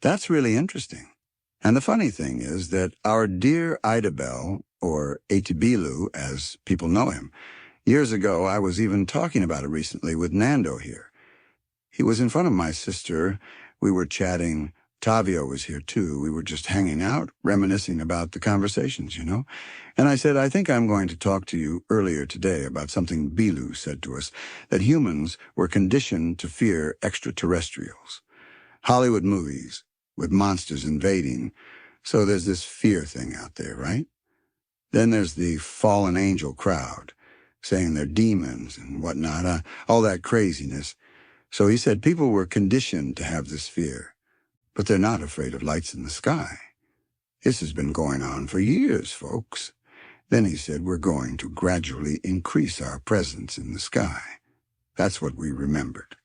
That's really interesting. And the funny thing is that our dear Idabel, or Atibilu, as people know him, years ago I was even talking about it recently with Nando here. He was in front of my sister. We were chatting. Tavio was here too. We were just hanging out, reminiscing about the conversations, And I said, I think I'm going to talk to you earlier today about something Bilu said to us, that humans were conditioned to fear extraterrestrials. Hollywood movies with monsters invading. So there's this fear thing out there, right? Then there's the fallen angel crowd saying they're demons and whatnot, all that craziness. So he said people were conditioned to have this fear, but they're not afraid of lights in the sky. This has been going on for years, folks. Then he said we're going to gradually increase our presence in the sky. That's what we remembered.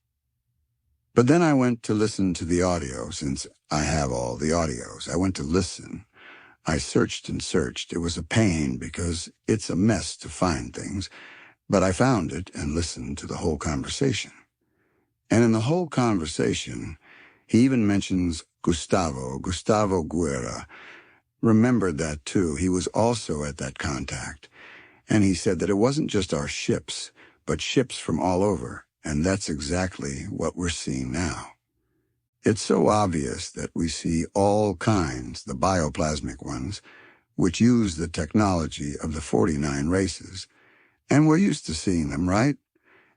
But then I went to listen to the audio, since I have all the audios. I went to listen. I searched and searched. It was a pain because it's a mess to find things, but I found it and listened to the whole conversation. And in the whole conversation, he even mentions Gustavo Guerra. Remembered that too. He was also at that contact. And he said that it wasn't just our ships, but ships from all over. And that's exactly what we're seeing now. It's so obvious that we see all kinds, the bioplasmatic ones, which use the technology of the 49 races. And we're used to seeing them, right?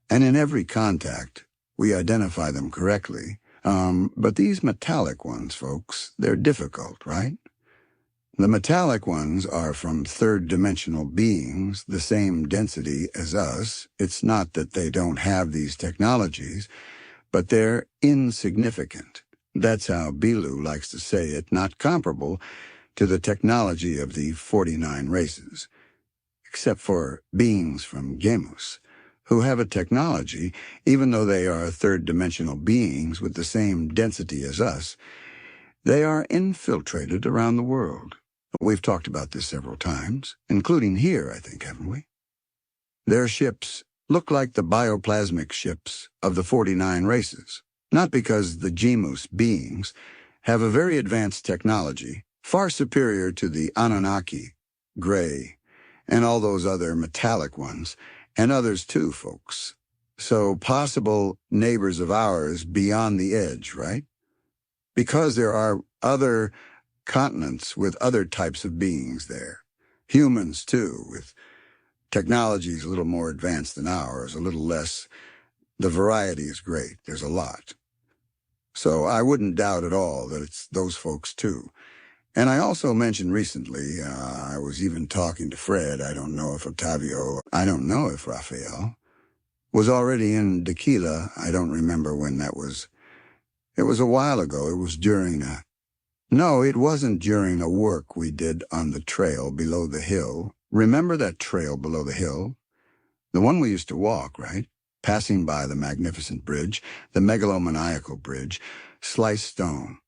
And in every contact, we identify them correctly. But these metallic ones, folks, they're difficult, right? The metallic ones are from third-dimensional beings, the same density as us. It's not that they don't have these technologies, but they're insignificant. That's how Bilu likes to say it, not comparable to the technology of the 49 races, except for beings from Gemus, who have a technology, even though they are third-dimensional beings with the same density as us. They are infiltrated around the world. We've talked about this several times, including here, I think, haven't we? Their ships look like the bioplasmic ships of the 49 races, not because the Gemus beings have a very advanced technology, far superior to the Anunnaki, Gray, and all those other metallic ones, and others too, folks. So possible neighbors of ours beyond the edge, right? Because there are other continents with other types of beings there. Humans, too, with technologies a little more advanced than ours, a little less. The variety is great. There's a lot. So I wouldn't doubt at all that it's those folks, too. And I also mentioned recently, I was even talking to Fred, I don't know if Octavio, I don't know if Rafael, was already in Dakila. I don't remember when that was. It was a while ago. It was during No, it wasn't during a work we did on the trail below the hill. Remember that trail below the hill? The one we used to walk, right? Passing by the magnificent bridge, the megalomaniacal bridge, sliced stone.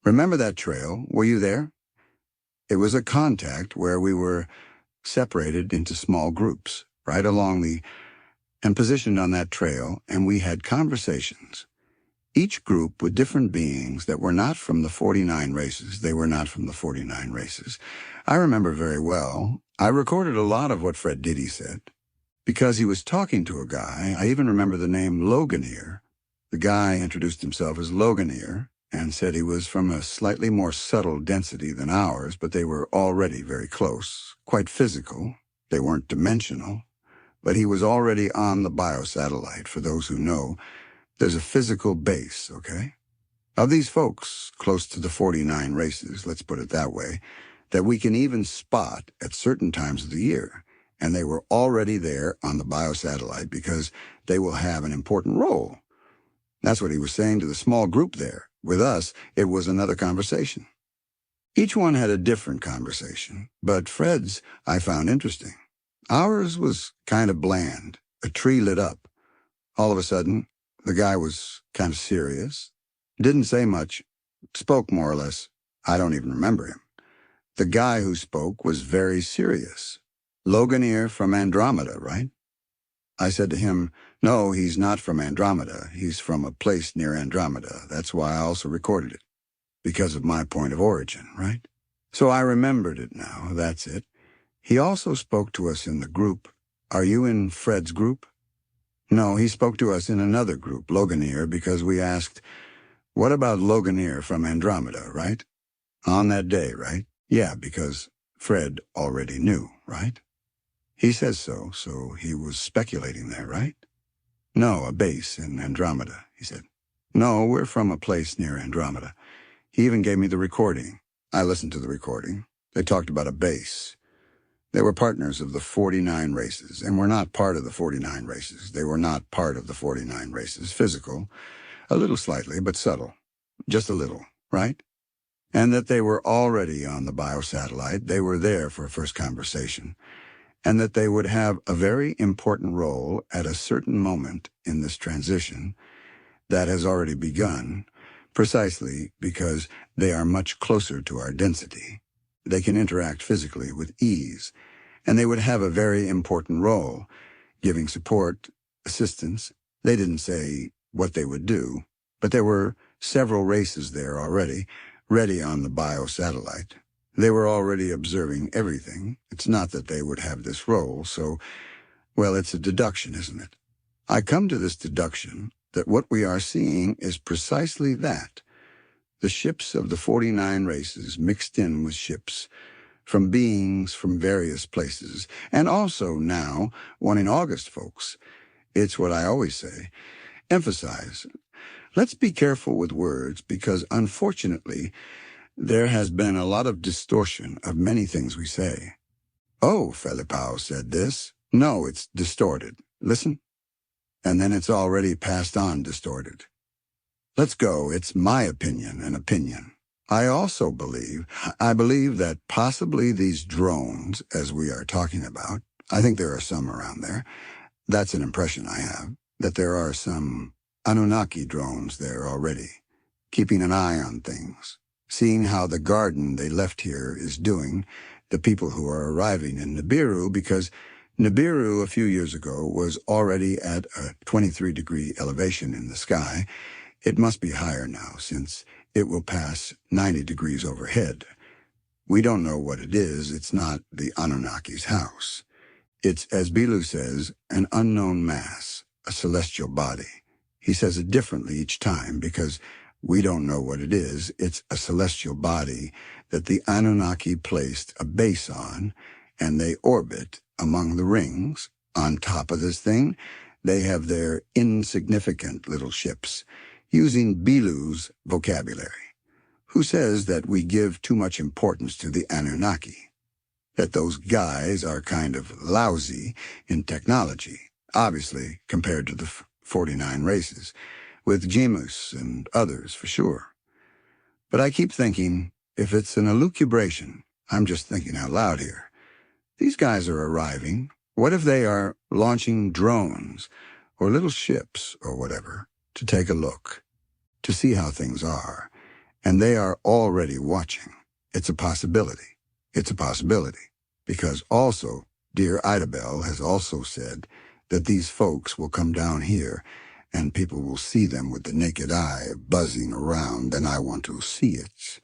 Remember that trail? Were you there? It was a contact where we were separated into small groups, right along and positioned on that trail, and we had conversations. Each group with different beings that were not from the 49 races. They were not from the 49 races. I remember very well. I recorded a lot of what Fred Diddy said, because he was talking to a guy. I even remember the name Loganier. The guy introduced himself as Loganier and said he was from a slightly more subtle density than ours, but they were already very close, quite physical. They weren't dimensional, but he was already on the biosatellite, for those who know. There's a physical base, okay? Of these folks, close to the 49 races, let's put it that way, that we can even spot at certain times of the year. And they were already there on the biosatellite because they will have an important role. That's what he was saying to the small group there. With us, it was another conversation. Each one had a different conversation, but Fred's I found interesting. Ours was kind of bland. A tree lit up. All of a sudden, the guy was kind of serious, didn't say much, spoke more or less. I don't even remember him. The guy who spoke was very serious. Loganier from Andromeda, right? I said to him, no, he's not from Andromeda. He's from a place near Andromeda. That's why I also recorded it. because of my point of origin, right? So I remembered it now, that's it. He also spoke to us in the group. Are you in Fred's group? No, he spoke to us in another group, Loganeer, because we asked, what about Loganeer from Andromeda, right? On that day, right? Yeah, because Fred already knew, right? He says so he was speculating there, right? No, a base in Andromeda, he said. No, we're from a place near Andromeda. He even gave me the recording. I listened to the recording. They talked about a base. They were partners of the 49 races, and were not part of the 49 races. They were not part of the 49 races. Physical, a little slightly, but subtle. Just a little, right? And that they were already on the biosatellite. They were there for a first conversation. And that they would have a very important role at a certain moment in this transition that has already begun, precisely because they are much closer to our density. They can interact physically with ease, and they would have a very important role, giving support, assistance. They didn't say what they would do, but there were several races there already, ready on the biosatellite. They were already observing everything. It's not that they would have this role, so, well, it's a deduction, isn't it? I come to this deduction that what we are seeing is precisely that. The ships of the 49 races mixed in with ships from beings from various places, and also now, one in August, folks. It's what I always say. Emphasize. Let's be careful with words because, unfortunately, there has been a lot of distortion of many things we say. Oh, Felipao said this. No, it's distorted. Listen. And then it's already passed on distorted. Let's go. It's my opinion, an opinion. I believe that possibly these drones, as we are talking about, I think there are some around there. That's an impression I have, that there are some Anunnaki drones there already, keeping an eye on things, seeing how the garden they left here is doing, the people who are arriving in Nibiru, because Nibiru a few years ago was already at a 23-degree elevation in the sky. It must be higher now, since it will pass 90 degrees overhead. We don't know what it is. It's not the Anunnaki's house. It's, as Bilu says, an unknown mass, a celestial body. He says it differently each time because we don't know what it is. It's a celestial body that the Anunnaki placed a base on, and they orbit among the rings. On top of this thing, they have their insignificant little ships, using Bilu's vocabulary, who says that we give too much importance to the Anunnaki, that those guys are kind of lousy in technology, obviously compared to the 49 races, with Jemus and others for sure. But I keep thinking, if it's an elucubration, I'm just thinking out loud here, these guys are arriving. What if they are launching drones or little ships or whatever to take a look, to see how things are, and they are already watching? It's a possibility. It's a possibility, because also, dear Idabel has also said that these folks will come down here and people will see them with the naked eye buzzing around, and I want to see it.